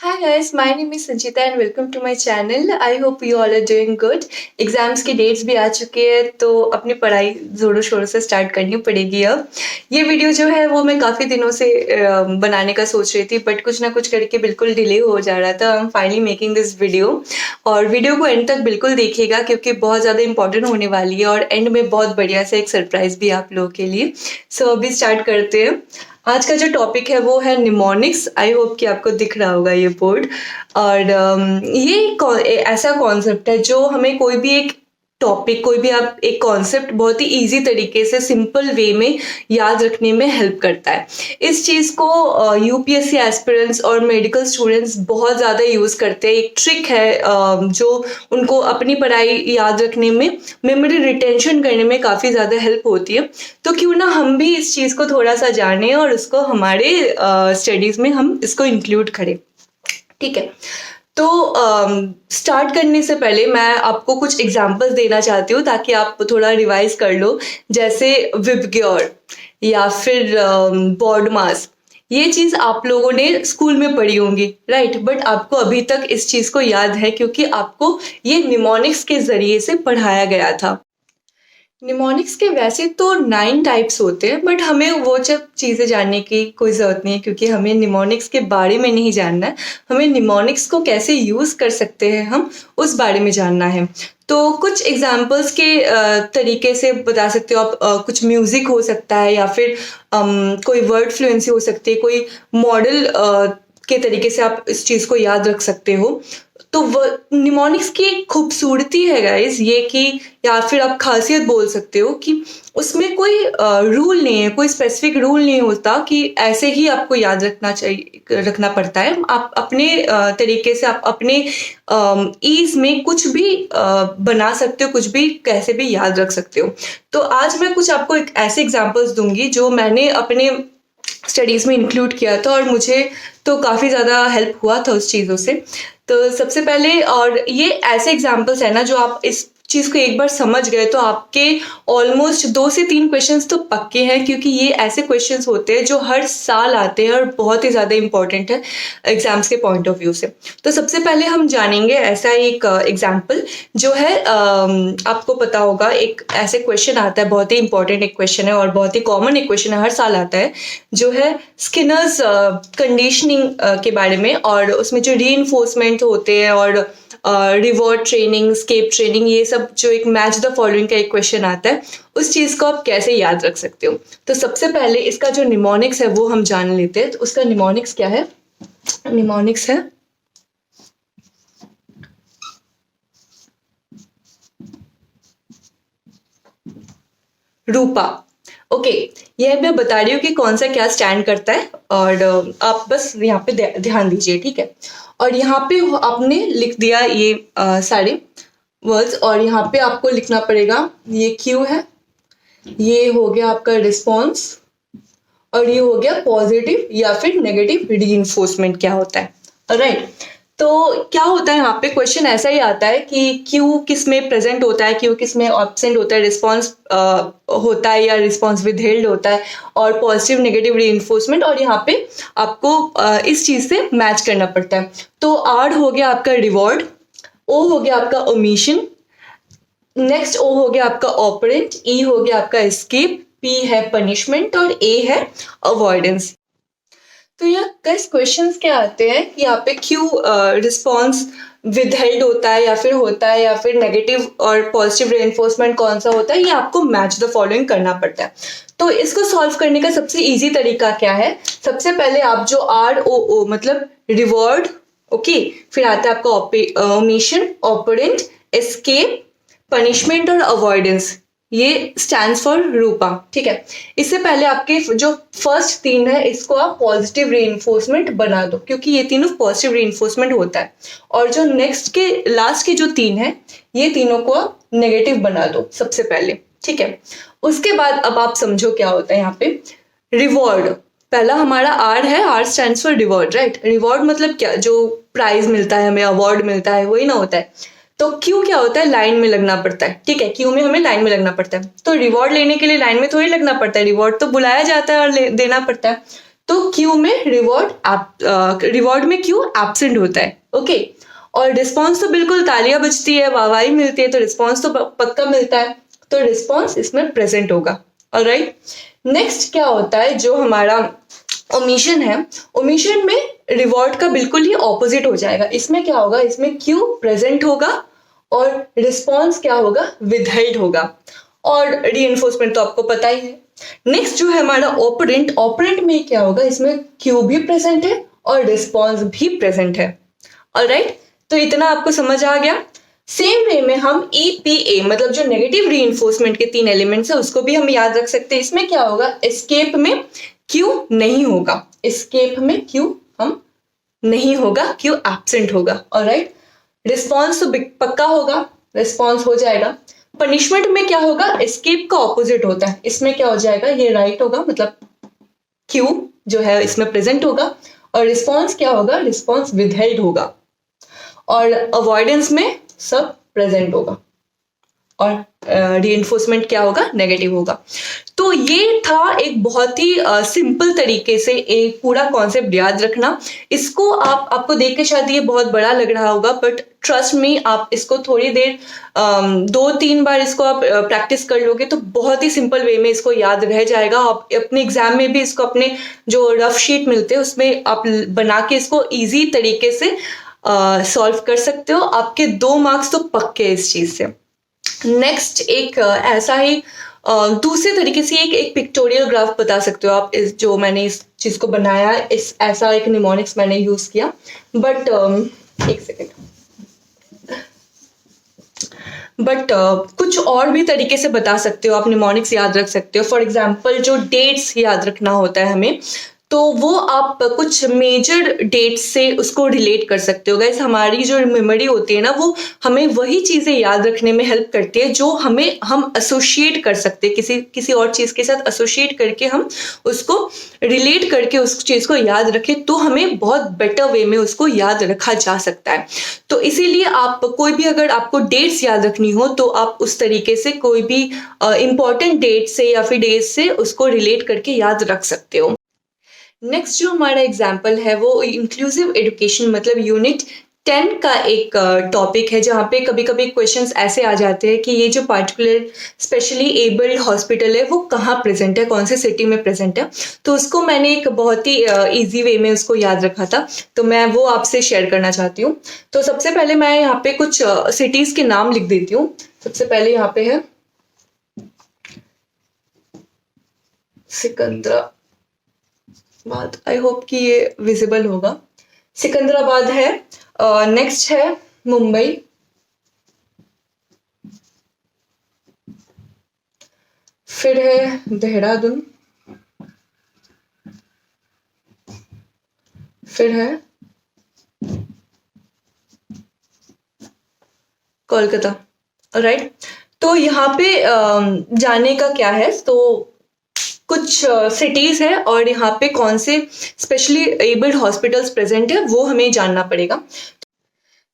Hi guys, my name is Sanchita and welcome to my channel. I hope you all are doing good. Exams की dates भी आ चुके हैं तो अपनी पढ़ाई ज़ोरों शोरों से स्टार्ट करनी पड़ेगी अब। ये वीडियो जो है वो मैं काफ़ी दिनों से बनाने का सोच रही थी बट कुछ ना कुछ करके बिल्कुल डिले हो जा रहा था। I am finally making this video और वीडियो को एंड तक बिल्कुल देखिएगा क्योंकि बहुत ज़्यादा इंपॉर्टेंट होने वाली है और एंड में बहुत बढ़िया सा एक सरप्राइज भी आप लोगों के लिए। सो अभी स्टार्ट करते हैं। आज का जो टॉपिक है वो है निमोनिक्स। आई होप कि आपको दिख रहा होगा ये बोर्ड। और ये ऐसा कॉन्सेप्ट है जो हमें कोई भी एक टॉपिक, कोई भी आप एक कॉन्सेप्ट बहुत ही इजी तरीके से सिंपल वे में याद रखने में हेल्प करता है। इस चीज़ को यूपीएससी एस्पिरेंट्स और मेडिकल स्टूडेंट्स बहुत ज़्यादा यूज़ करते हैं। एक ट्रिक है जो उनको अपनी पढ़ाई याद रखने में, मेमोरी रिटेंशन करने में काफ़ी ज़्यादा हेल्प होती है। तो क्यों ना हम भी इस चीज़ को थोड़ा सा जानें और उसको हमारे स्टडीज़ में हम इसको इंक्लूड करें। ठीक है, तो स्टार्ट करने से पहले मैं आपको कुछ एग्जांपल्स देना चाहती हूँ ताकि आप थोड़ा रिवाइज कर लो। जैसे विबग्योर या फिर बॉड मास, ये चीज़ आप लोगों ने स्कूल में पढ़ी होंगी, राइट? बट आपको अभी तक इस चीज़ को याद है क्योंकि आपको ये निमोनिक्स के ज़रिए से पढ़ाया गया था। निमोनिक्स के वैसे तो 9 टाइप्स होते हैं बट हमें वो सब चीज़ें जानने की कोई ज़रूरत नहीं है क्योंकि हमें निमोनिक्स के बारे में नहीं जानना है। हमें निमोनिक्स को कैसे यूज़ कर सकते हैं हम उस बारे में जानना है। तो कुछ एग्जांपल्स के तरीके से बता सकते हो आप। कुछ म्यूज़िक हो सकता है या फिर कोई वर्ड फ्लुएंसी हो सकती है, कोई मॉडल के तरीके से आप इस चीज़ को याद रख सकते हो। तो निमोनिक्स की एक खूबसूरती है गाइस ये कि, या फिर आप खासियत बोल सकते हो कि उसमें कोई रूल नहीं है, कोई स्पेसिफिक रूल नहीं होता कि ऐसे ही आपको याद रखना चाहिए, रखना पड़ता है। आप अपने तरीके से, आप अपने ईज में कुछ भी बना सकते हो, कुछ भी कैसे भी याद रख सकते हो। तो आज मैं कुछ आपको एक ऐसे एग्जांपल्स दूंगी जो मैंने अपने स्टडीज़ में इंक्लूड किया था और मुझे तो काफ़ी ज़्यादा हेल्प हुआ था उस चीज़ों से। तो सबसे पहले, और ये ऐसे एग्जांपल्स है ना जो आप इस चीज़ को एक बार समझ गए तो आपके ऑलमोस्ट 2 से 3 क्वेश्चंस तो पक्के हैं क्योंकि ये ऐसे क्वेश्चंस होते हैं जो हर साल आते हैं और बहुत ही ज़्यादा इंपॉर्टेंट है एग्जाम्स के पॉइंट ऑफ व्यू से। तो सबसे पहले हम जानेंगे ऐसा एक एग्जाम्पल जो है, आपको पता होगा एक ऐसे क्वेश्चन आता है, बहुत ही इंपॉर्टेंट एक क्वेश्चन है और बहुत ही कॉमन एक क्वेश्चन है, हर साल आता है, जो है स्किनर्स कंडीशनिंग के बारे में। और उसमें जो रीइंफोर्समेंट होते हैं और रिवॉर्ड ट्रेनिंग, स्केप ट्रेनिंग, ये सब जो एक मैच द फॉलोइंग का एक क्वेश्चन आता है, उस चीज़ को आप कैसे याद रख सकते हो। तो सबसे पहले इसका जो निमोनिक्स है वो हम जान लेते हैं। तो उसका निमोनिक्स क्या है? निमोनिक्स है रूपा। ओके, ये मैं बता रही हूँ कि कौन सा क्या स्टैंड करता है और आप बस यहाँ पे ध्यान दीजिए, ठीक है? और यहाँ पे आपने लिख दिया ये सारे वर्ड्स और यहाँ पे आपको लिखना पड़ेगा, ये क्यू है, ये हो गया आपका रिस्पॉन्स और ये हो गया पॉजिटिव या फिर नेगेटिव रीइंफोर्समेंट क्या होता है, राइट? तो क्या होता है यहाँ पे क्वेश्चन ऐसा ही आता है कि क्यू किस में प्रेजेंट होता है, क्यू किस में एब्सेंट होता है, रिस्पॉन्स होता है या रिस्पॉन्स विदहेल्ड होता है, और पॉजिटिव नेगेटिव रीइंफोर्समेंट, और यहाँ पे आपको इस चीज से मैच करना पड़ता है। तो आर हो गया आपका रिवॉर्ड, ओ हो गया आपका ओमिशन, नेक्स्ट ओ हो गया आपका ऑपरेंट, ई हो गया आपका एस्केप, पी है पनिशमेंट और ए है अवॉइडेंस। तो यहाँ कई क्वेश्चंस क्या आते हैं कि यहाँ पे क्यू रिस्पॉन्स विदहेल्ड होता है या फिर नेगेटिव और पॉजिटिव रेनफोर्समेंट कौन सा होता है, ये आपको मैच द फॉलोइंग करना पड़ता है। तो इसको सॉल्व करने का सबसे इजी तरीका क्या है? सबसे पहले आप जो आर ओ ओ मतलब रिवॉर्ड, ओके, फिर आता है आपका ओमिशन, ऑपरेंट, एस्केप, पनिशमेंट और अवॉइडेंस, ये स्टैंड्स फॉर रूपा, ठीक है? इससे पहले आपके जो फर्स्ट 3 है इसको आप पॉजिटिव रीइंफोर्समेंट बना दो क्योंकि ये तीनों पॉजिटिव रीइंफोर्समेंट होता है, और जो नेक्स्ट के लास्ट के जो 3 है ये तीनों को आप नेगेटिव बना दो सबसे पहले, ठीक है? उसके बाद अब आप समझो क्या होता है यहाँ पे। रिवॉर्ड, पहला हमारा आर है, R stands for reward, right? Reward मतलब क्या? जो प्राइज मिलता है हमें, अवार्ड मिलता है, वही ना होता है। तो क्यू क्या होता है? लाइन में लगना पड़ता है, ठीक है? क्यू में हमें लाइन में लगना पड़ता है। तो रिवॉर्ड लेने के लिए लाइन में थोड़ी लगना पड़ता है, रिवॉर्ड तो बुलाया जाता है और देना पड़ता है। तो क्यू में रिवॉर्ड में क्यू एब्सेंट होता है, ओके। और रिस्पॉन्स तो बिल्कुल तालियां बजती है, वाहवाही मिलती है, तो रिस्पॉन्स तो पक्का मिलता है, तो रिस्पॉन्स इसमें प्रेजेंट होगा। ऑलराइट, नेक्स्ट क्या होता है, जो हमारा ओमिशन है, ओमिशन में रिवॉर्ड का बिल्कुल ही ऑपोजिट हो जाएगा। इसमें क्या होगा, इसमें क्यू प्रेजेंट होगा और रिस्पॉन्स क्या होगा, विदहेल्ड होगा। और रीइंफोर्समेंट तो आपको पता ही है। नेक्स्ट जो है हमारा ऑपरेंट, ऑपरेंट में क्या होगा, इसमें क्यू भी प्रेजेंट है और रिस्पॉन्स भी प्रेजेंट है। ऑलराइट, तो इतना आपको समझ आ गया। सेम वे में हम EPA मतलब जो नेगेटिव रीइंफोर्समेंट के 3 एलिमेंट्स है उसको भी हम याद रख सकते हैं। इसमें क्या होगा, एस्केप में क्यू नहीं होगा, एस्केप में क्यू हम नहीं होगा, क्यू एब्सेंट होगा। ऑलराइट, रिस्पॉन्स तो पक्का होगा, रिस्पॉन्स हो जाएगा। पनिशमेंट में क्या होगा, एस्केप का ऑपोजिट होता है। इसमें क्या हो जाएगा, ये राइट होगा, मतलब क्यू जो है इसमें प्रेजेंट होगा, और रिस्पॉन्स क्या होगा, रिस्पॉन्स विदहेल्ड होगा। और अवॉइडेंस में सब प्रेजेंट होगा, और रीइंफोर्समेंट क्या होगा, नेगेटिव होगा। तो ये था एक बहुत ही सिंपल तरीके से एक पूरा कॉन्सेप्ट याद रखना। इसको आपको देख के शायद ये बहुत बड़ा लग रहा होगा, बट ट्रस्ट मी, आप इसको थोड़ी देर 2-3 बार इसको आप प्रैक्टिस कर लोगे तो बहुत ही सिंपल वे में इसको याद रह जाएगा। आप अपने एग्जाम में भी इसको अपने जो रफ शीट मिलते हैं उसमें आप बना के इसको ईजी तरीके से सॉल्व कर सकते हो। आपके 2 मार्क्स तो पक्के इस चीज से। नेक्स्ट एक ऐसा ही दूसरे तरीके से एक पिक्टोरियल ग्राफ बता सकते हो आप, इस जो मैंने इस चीज को बनाया, इस ऐसा एक निमोनिक्स मैंने यूज किया, बट एक सेकेंड, बट कुछ और भी तरीके से बता सकते हो आप, निमोनिक्स याद रख सकते हो। फॉर एग्जाम्पल जो डेट्स याद रखना होता है हमें, तो वो आप कुछ मेजर डेट्स से उसको रिलेट कर सकते हो। गाइस, हमारी जो मेमोरी होती है ना, वो हमें वही चीजें याद रखने में हेल्प करती है जो हम एसोसिएट कर सकते हैं, किसी और चीज के साथ एसोसिएट करके हम उसको रिलेट करके उस चीज को याद रखें, तो हमें बहुत बेटर वे में उसको याद रखा जा सकता है। तो इसीलिए आप कोई भी, अगर आपको डेट्स याद रखनी हो तो आप उस तरीके से कोई भी इंपॉर्टेंट डेट से या फिर डेट से उसको रिलेट करके याद रख सकते हो। नेक्स्ट जो हमारा एग्जाम्पल है वो इंक्लूसिव एजुकेशन मतलब यूनिट 10 का एक टॉपिक है, जहाँ पे कभी कभी क्वेश्चंस ऐसे आ जाते हैं कि ये जो पार्टिकुलर स्पेशली एबल्ड हॉस्पिटल है वो कहाँ प्रेजेंट है, कौन से सिटी में प्रेजेंट है। तो उसको मैंने एक बहुत ही इजी वे में उसको याद रखा था, तो मैं वो आपसे शेयर करना चाहती हूँ। तो सबसे पहले मैं यहाँ पे कुछ सिटीज के नाम लिख देती हूँ। सबसे पहले यहाँ पे है सिकंदराबाद, आई होप कि ये विजिबल होगा, सिकंदराबाद है। नेक्स्ट है मुंबई, फिर है देहरादून, फिर है कोलकाता। राइट, तो यहाँ पे जाने का क्या है, तो कुछ सिटीज है और यहाँ पे कौन से स्पेशली एबल्ड हॉस्पिटल्स प्रेजेंट है वो हमें जानना पड़ेगा।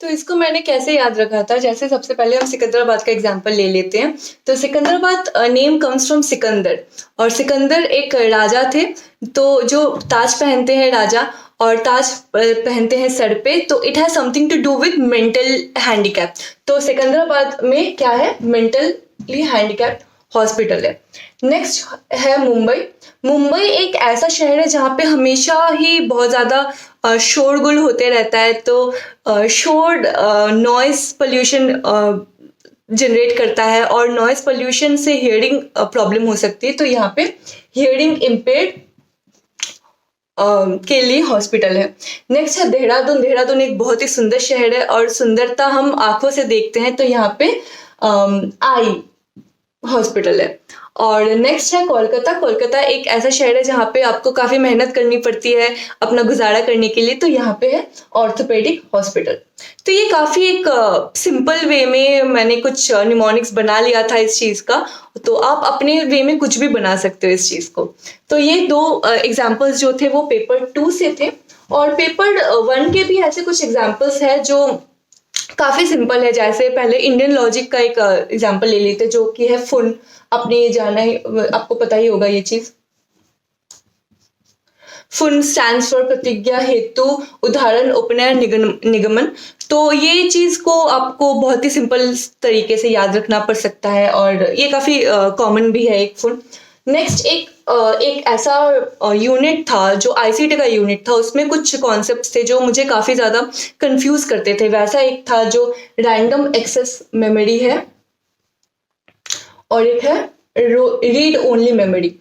तो इसको मैंने कैसे याद रखा था, जैसे सबसे पहले हम सिकंदराबाद का एग्जांपल ले लेते हैं। तो Secunderabad name comes from Sikandar, और सिकंदर एक राजा थे, तो जो ताज पहनते हैं राजा और ताज पहनते हैं सर पे, तो it has something to do with mental handicap. तो सिकंदराबाद में क्या है, मेंटली हैंडीकैप हॉस्पिटल है। नेक्स्ट है मुंबई। मुंबई एक ऐसा शहर है जहाँ पे हमेशा ही बहुत ज़्यादा शोरगुल होते रहता है, तो शोर नॉइस पोल्यूशन जनरेट करता है, और नॉइस पोल्यूशन से हियरिंग प्रॉब्लम हो सकती है। तो यहाँ पे हियरिंग इम्पेयर्ड के लिए हॉस्पिटल है। नेक्स्ट है देहरादून। देहरादून एक बहुत ही सुंदर शहर है, और सुंदरता हम आंखों से देखते हैं, तो यहाँ पे आई हॉस्पिटल है। और नेक्स्ट है कोलकाता। कोलकाता एक ऐसा शहर है जहाँ पे आपको काफी मेहनत करनी पड़ती है अपना गुजारा करने के लिए, तो यहाँ पे है ऑर्थोपेडिक हॉस्पिटल। तो ये काफी एक सिंपल वे में मैंने कुछ निमोनिक्स बना लिया था इस चीज का, तो आप अपने वे में कुछ भी बना सकते हो इस चीज को। तो ये 2 एग्जाम्पल्स जो थे वो पेपर 2 से थे, और पेपर 1 के भी ऐसे कुछ एग्जाम्पल्स है जो काफी सिंपल है। जैसे पहले इंडियन लॉजिक का एक एग्जांपल ले लेते हैं, जो कि है फुन। आपने ये जाना है, आपको पता ही होगा ये चीज। फुन स्टैंड्स फॉर प्रतिज्ञा, हेतु, उदाहरण, उपनय, निगमन। तो ये चीज को आपको बहुत ही सिंपल तरीके से याद रखना पड़ सकता है और ये काफी कॉमन भी है एक फुन। नेक्स्ट एक ऐसा यूनिट था जो आईसीटी का यूनिट था, उसमें कुछ कॉन्सेप्ट्स थे जो मुझे काफी ज्यादा कंफ्यूज करते थे। वैसा एक था जो रैंडम एक्सेस मेमोरी है और एक है रीड ओनली मेमोरी।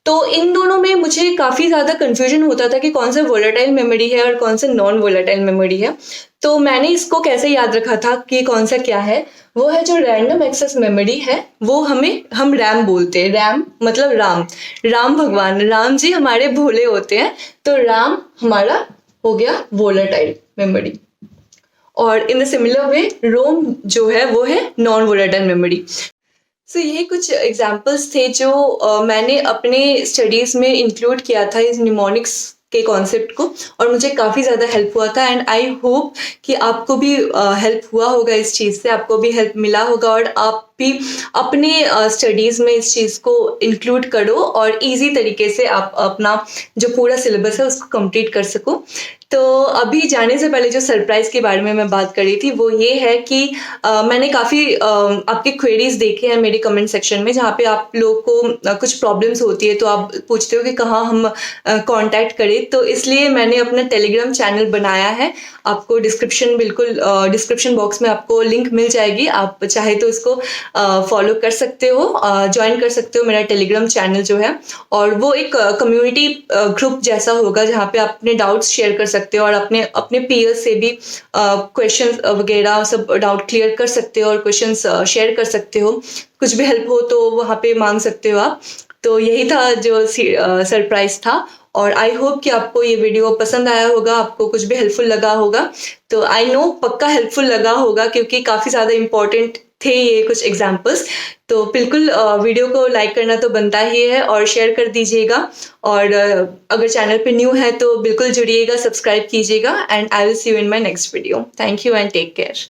तो इन दोनों में मुझे काफी ज्यादा कंफ्यूजन होता था कि कौन सा वोलेटाइल मेमोरी है और कौन सा नॉन वोलेटाइल मेमोरी है। तो मैंने इसको कैसे याद रखा था कि कौन सा क्या है, वो है जो रैंडम एक्सेस मेमोरी है वो हम रैम बोलते हैं। रैम मतलब राम भगवान, राम जी हमारे भोले होते हैं, तो राम हमारा हो गया वोलेटाइल मेमोरी। और इन द सिमिलर वे रोम जो है वो है नॉन वोलेटाइल मेमोरी। सो ये कुछ एग्जाम्पल्स थे जो मैंने अपने स्टडीज़ में इंक्लूड किया था इस निमोनिक्स के कॉन्सेप्ट को, और मुझे काफ़ी ज़्यादा हेल्प हुआ था। एंड आई होप कि आपको भी हेल्प हुआ होगा इस चीज़ से, आपको भी हेल्प मिला होगा और आप भी अपने स्टडीज़ में इस चीज़ को इंक्लूड करो और इजी तरीके से आप अपना जो पूरा सिलेबस है उसको कंप्लीट कर सको। तो अभी जाने से पहले जो सरप्राइज के बारे में मैं बात कर रही थी वो ये है कि मैंने काफ़ी आपके क्वेरीज देखे हैं मेरे कमेंट सेक्शन में, जहाँ पे आप लोगों को कुछ प्रॉब्लम्स होती है तो आप पूछते हो कि कहाँ हम कांटेक्ट करें। तो इसलिए मैंने अपना टेलीग्राम चैनल बनाया है, आपको डिस्क्रिप्शन बॉक्स में आपको लिंक मिल जाएगी, आप चाहे तो इसको फॉलो कर सकते हो, ज्वाइन कर सकते हो मेरा टेलीग्राम चैनल जो है। और वो एक कम्युनिटी ग्रुप जैसा होगा जहाँ पे आप अपने डाउट्स शेयर कर सकते हो और अपने पीयर्स से भी क्वेश्चंस वगैरह सब डाउट क्लियर कर सकते हो और क्वेश्चंस शेयर कर सकते हो। कुछ भी हेल्प हो तो वहाँ पे मांग सकते हो आप। तो यही था जो सरप्राइज था, और आई होप कि आपको ये वीडियो पसंद आया होगा, आपको कुछ भी हेल्पफुल लगा होगा। तो आई नो पक्का हेल्पफुल लगा होगा क्योंकि काफ़ी ज़्यादा इंपॉर्टेंट थे ये कुछ एग्जाम्पल्स। तो बिल्कुल वीडियो को लाइक करना तो बनता ही है और शेयर कर दीजिएगा। और अगर चैनल पे न्यू है तो बिल्कुल जुड़िएगा, सब्सक्राइब कीजिएगा। And I will see you in my next video. Thank you and take care.